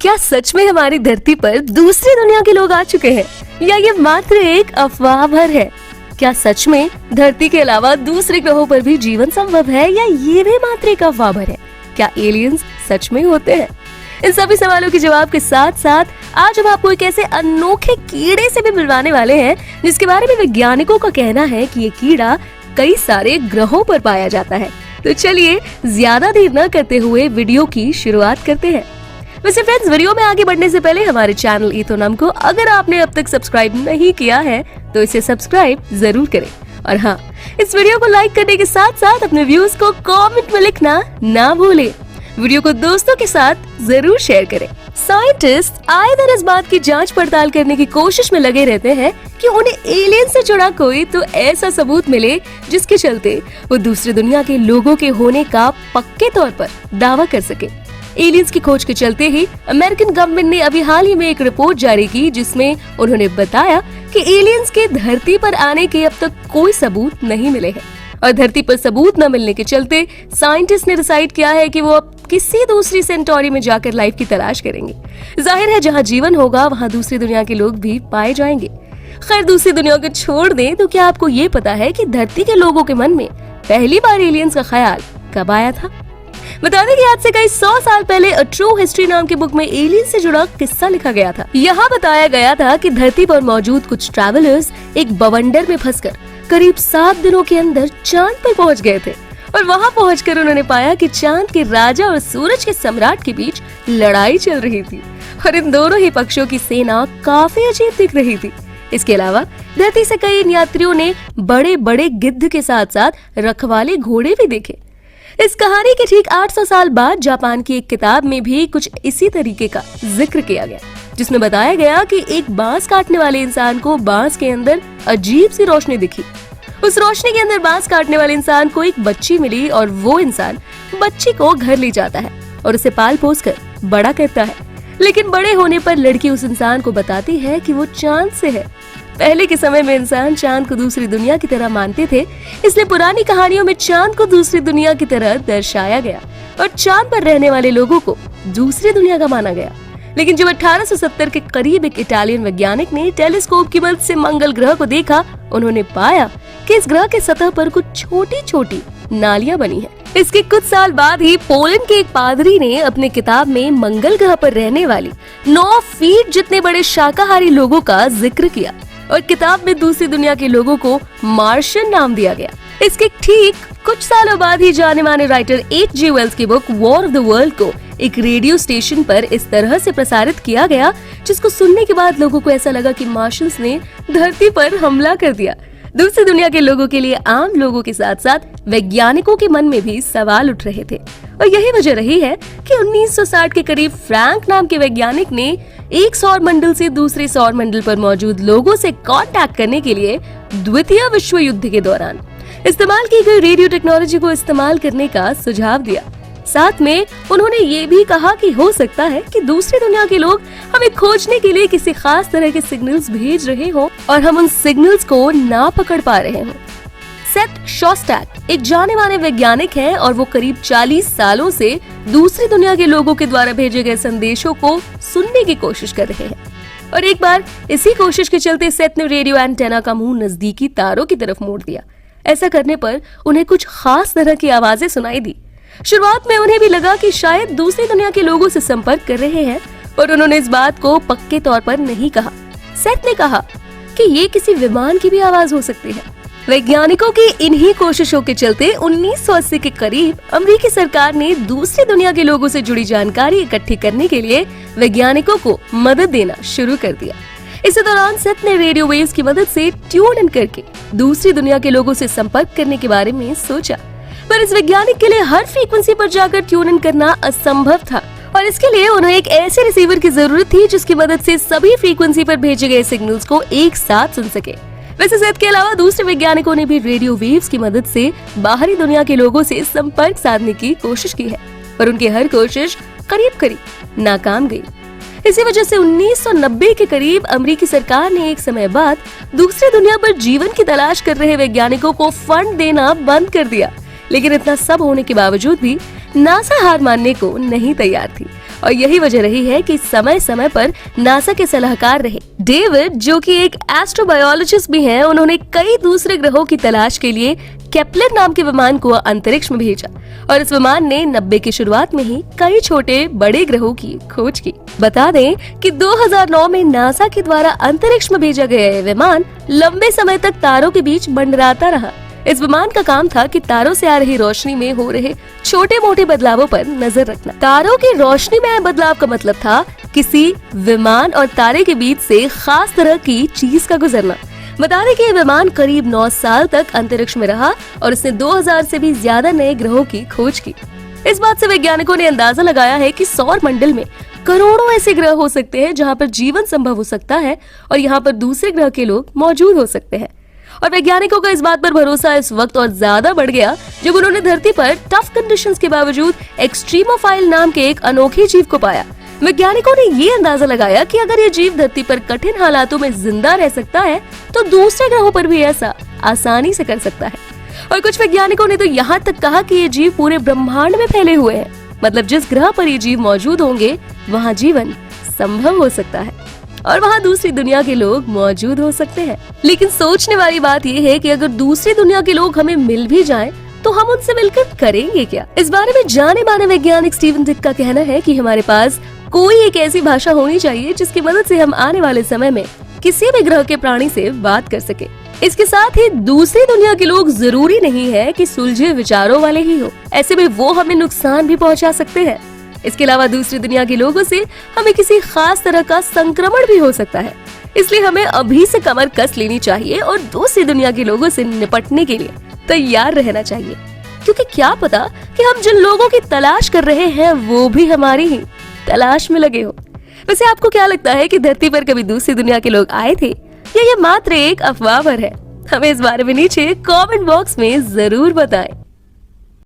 क्या सच में हमारी धरती पर दूसरी दुनिया के लोग आ चुके हैं या ये मात्र एक अफवाह भर है? क्या सच में धरती के अलावा दूसरे ग्रहों पर भी जीवन संभव है या ये भी मात्र एक अफवाह भर है? क्या एलियंस सच में होते हैं? इन सभी सवालों के जवाब के साथ साथ आज हम आपको एक ऐसे अनोखे कीड़े से भी मिलवाने वाले हैं जिसके बारे में वैज्ञानिकों का कहना है कि ये कीड़ा कई सारे ग्रहों पर पाया जाता है। तो चलिए ज्यादा देर न करते हुए वीडियो की शुरुआत करते हैं। वैसे फ्रेंड्स, वीडियो में आगे बढ़ने से पहले हमारे चैनल इथोनम को अगर आपने अब तक सब्सक्राइब नहीं किया है तो इसे सब्सक्राइब जरूर करें और हाँ, इस वीडियो को लाइक करने के साथ साथ अपने व्यूज को कमेंट में लिखना ना भूलें। वीडियो को दोस्तों के साथ जरूर शेयर करें। साइंटिस्ट आए दिन इस बात की जांच पड़ताल करने की कोशिश में लगे रहते हैं कि उन्हें एलियन से जुड़ा कोई तो ऐसा सबूत मिले जिसके चलते वो दूसरी दुनिया के लोगों के होने का पक्के तौर पर दावा कर सके। एलियंस की खोज के चलते ही अमेरिकन गवर्नमेंट ने अभी हाल ही में एक रिपोर्ट जारी की जिसमें उन्होंने बताया कि एलियंस के धरती पर आने के अब तक कोई सबूत नहीं मिले हैं और धरती पर सबूत न मिलने के चलते साइंटिस्ट ने डिसाइड किया है कि वो अब किसी दूसरी सेंटोरी में जाकर लाइफ की तलाश करेंगे। जाहिर है जहाँ जीवन होगा वहाँ दूसरी दुनिया के लोग भी पाए जाएंगे। खैर, दूसरी दुनिया को छोड़ दें तो क्या आपको ये पता है कि धरती के लोगों के मन में पहली बार एलियंस का ख्याल कब आया था? बता दें कि आज से कई 100 साल पहले अ ट्रू हिस्ट्री नाम की बुक में एलियन से जुड़ा किस्सा लिखा गया था। यहाँ बताया गया था कि धरती पर मौजूद कुछ ट्रैवलर्स एक बवंडर में फंसकर करीब 7 दिनों के अंदर चांद पर पहुँच गए थे और वहाँ पहुँचकर उन्होंने पाया कि चांद के राजा और सूरज के सम्राट के बीच लड़ाई चल रही थी और इन दोनों ही पक्षों की सेना काफी अजीब दिख रही थी। इसके अलावा धरती से कई यात्रियों ने बड़े बड़े गिद्ध के साथ साथ रखवाले घोड़े भी देखे। इस कहानी के ठीक 800 साल बाद जापान की एक किताब में भी कुछ इसी तरीके का जिक्र किया गया जिसमें बताया गया कि एक बांस काटने वाले इंसान को बांस के अंदर अजीब सी रोशनी दिखी। उस रोशनी के अंदर बांस काटने वाले इंसान को एक बच्ची मिली और वो इंसान बच्ची को घर ले जाता है और उसे पाल पोस कर बड़ा करता है। लेकिन बड़े होने पर लड़की उस इंसान को बताती है कि वो चांद से है। पहले के समय में इंसान चांद को दूसरी दुनिया की तरह मानते थे, इसलिए पुरानी कहानियों में चांद को दूसरी दुनिया की तरह दर्शाया गया और चांद पर रहने वाले लोगों को दूसरी दुनिया का माना गया। लेकिन जब 1870 के करीब एक इटालियन वैज्ञानिक ने टेलीस्कोप की मदद से मंगल ग्रह को देखा, उन्होंने पाया कि इस ग्रह के सतह पर कुछ छोटी छोटी नालियां बनी हैं। इसके कुछ साल बाद ही पोलैंड के एक पादरी ने अपने किताब में मंगल ग्रह पर रहने वाली 9 फीट जितने बड़े शाकाहारी लोगों का जिक्र किया और किताब में दूसरी दुनिया के लोगों को मार्शियन नाम दिया गया। इसके ठीक कुछ सालों बाद ही जाने माने राइटर H.G. वेल्स की book war of the world को एक रेडियो स्टेशन पर इस तरह से प्रसारित किया गया जिसको सुनने के बाद लोगों को ऐसा लगा कि मार्शियंस ने धरती पर हमला कर दिया। दूसरी दुनिया के लोगों के लिए आम लोगों के साथ साथ वैज्ञानिकों के मन में भी सवाल उठ रहे थे और यही वजह रही है कि 1960 के करीब फ्रैंक नाम के वैज्ञानिक ने एक सौर मंडल से दूसरे सौर मंडल पर मौजूद लोगों से कांटेक्ट करने के लिए द्वितीय विश्व युद्ध के दौरान इस्तेमाल की गई रेडियो टेक्नोलॉजी को इस्तेमाल करने का सुझाव दिया। साथ में उन्होंने ये भी कहा कि हो सकता है कि दूसरी दुनिया के लोग हमें खोजने के लिए किसी खास तरह के सिग्नल्स भेज रहे हो और हम उन सिग्नल्स को ना पकड़ पा रहे हो। सेथ शोस्टैक एक जाने माने वैज्ञानिक हैं और वो करीब 40 सालों से दूसरी दुनिया के लोगों के द्वारा भेजे गए संदेशों को सुनने की कोशिश कर रहे हैं और एक बार इसी कोशिश के चलते सेथ ने रेडियो एंटेना का मुंह नजदीकी तारों की तरफ मोड़ दिया। ऐसा करने पर उन्हें कुछ खास तरह की आवाजें सुनाई दी। शुरुआत में उन्हें भी लगा कि शायद दूसरी दुनिया के लोगों से संपर्क कर रहे हैं और उन्होंने इस बात को पक्के तौर पर नहीं कहा। सेथ ने कहा कि ये किसी विमान की भी आवाज हो सकती है। वैज्ञानिकों की इन्हीं कोशिशों के चलते 1980 के करीब अमेरिकी सरकार ने दूसरी दुनिया के लोगों से जुड़ी जानकारी इकट्ठी करने के लिए वैज्ञानिकों को मदद देना शुरू कर दिया। इसी दौरान सेथ ने रेडियो वेव्स की मदद से ट्यून इन करके दूसरी दुनिया के लोगों से संपर्क करने के बारे में सोचा, पर इस वैज्ञानिक के लिए हर फ्रीक्वेंसी पर जाकर ट्यून इन करना असंभव था और इसके लिए उन्हें एक ऐसे रिसीवर की जरूरत थी जिसकी मदद से सभी फ्रीक्वेंसी पर भेजे गए सिग्नल्स को एक साथ सुन सके। वैसे सेथ के अलावा दूसरे वैज्ञानिकों ने भी रेडियो वेव्स की मदद से बाहरी दुनिया के लोगों से संपर्क साधने की कोशिश की है, पर उनकी हर कोशिश करीब करीब नाकाम गई। इसी वजह से 1990 के करीब अमेरिकी सरकार ने एक समय बाद दूसरी दुनिया पर जीवन की तलाश कर रहे वैज्ञानिकों को फंड देना बंद कर दिया। लेकिन इतना सब होने के बावजूद भी नासा हार मानने को नहीं तैयार थी और यही वजह रही है कि समय समय पर नासा के सलाहकार रहे डेविड, जो कि एक एस्ट्रोबायोलॉजिस्ट भी हैं, उन्होंने कई दूसरे ग्रहों की तलाश के लिए केपलर नाम के विमान को अंतरिक्ष में भेजा और इस विमान ने 90 की शुरुआत में ही कई छोटे बड़े ग्रहों की खोज की। बता दें कि 2009 में नासा के द्वारा अंतरिक्ष में भेजा गया यह विमान लंबे समय तक तारों के बीच मंडराता रहा। इस विमान का काम था कि तारों से आ रही रोशनी में हो रहे छोटे मोटे बदलावों पर नजर रखना। तारों की रोशनी में आए बदलाव का मतलब था किसी विमान और तारे के बीच से खास तरह की चीज का गुजरना। बता दें कि ये विमान करीब 9 साल तक अंतरिक्ष में रहा और इसने 2000 से भी ज्यादा नए ग्रहों की खोज की। इस बात से वैज्ञानिकों ने अंदाजा लगाया है कि सौर मंडल में करोड़ों ऐसे ग्रह हो सकते हैं जहां पर जीवन संभव हो सकता है और यहाँ पर दूसरे ग्रह के लोग मौजूद हो सकते हैं। और वैज्ञानिकों का इस बात पर भरोसा इस वक्त और ज्यादा बढ़ गया जब उन्होंने धरती पर टफ कंडीशंस के बावजूद एक्सट्रीमोफाइल नाम के एक अनोखे जीव को पाया। वैज्ञानिकों ने ये अंदाजा लगाया कि अगर ये जीव धरती पर कठिन हालातों में जिंदा रह सकता है तो दूसरे ग्रहों पर भी ऐसा आसानी से कर सकता है। और कुछ वैज्ञानिकों ने तो यहाँ तक कहा कि ये जीव पूरे ब्रह्मांड में फैले हुए हैं, मतलब जिस ग्रह पर ये जीव मौजूद होंगे वहाँ जीवन संभव हो सकता है और वहाँ दूसरी दुनिया के लोग मौजूद हो सकते हैं। लेकिन सोचने वाली बात यह है कि अगर दूसरी दुनिया के लोग हमें मिल भी जाएं, तो हम उनसे मिलकर करेंगे क्या? इस बारे में जाने माने वैज्ञानिक स्टीवन डिक का कहना है कि हमारे पास कोई एक ऐसी भाषा होनी चाहिए जिसकी मदद से हम आने वाले समय में किसी भी ग्रह के प्राणी से बात कर सके। इसके साथ ही दूसरी दुनिया के लोग जरूरी नहीं है कि सुलझे विचारों वाले ही हो, ऐसे में वो हमें नुकसान भी पहुंचा सकते हैं। इसके अलावा दूसरी दुनिया के लोगों से हमें किसी खास तरह का संक्रमण भी हो सकता है, इसलिए हमें अभी से कमर कस लेनी चाहिए और दूसरी दुनिया के लोगों से निपटने के लिए तैयार रहना चाहिए, क्योंकि क्या पता कि हम जिन लोगों की तलाश कर रहे हैं वो भी हमारी ही तलाश में लगे हो। वैसे आपको क्या लगता है कि धरती पर कभी दूसरी दुनिया के लोग आए थे या ये मात्र एक अफवाह पर है? हमें इस बारे में नीचे कमेंट बॉक्स में जरूर बताएं।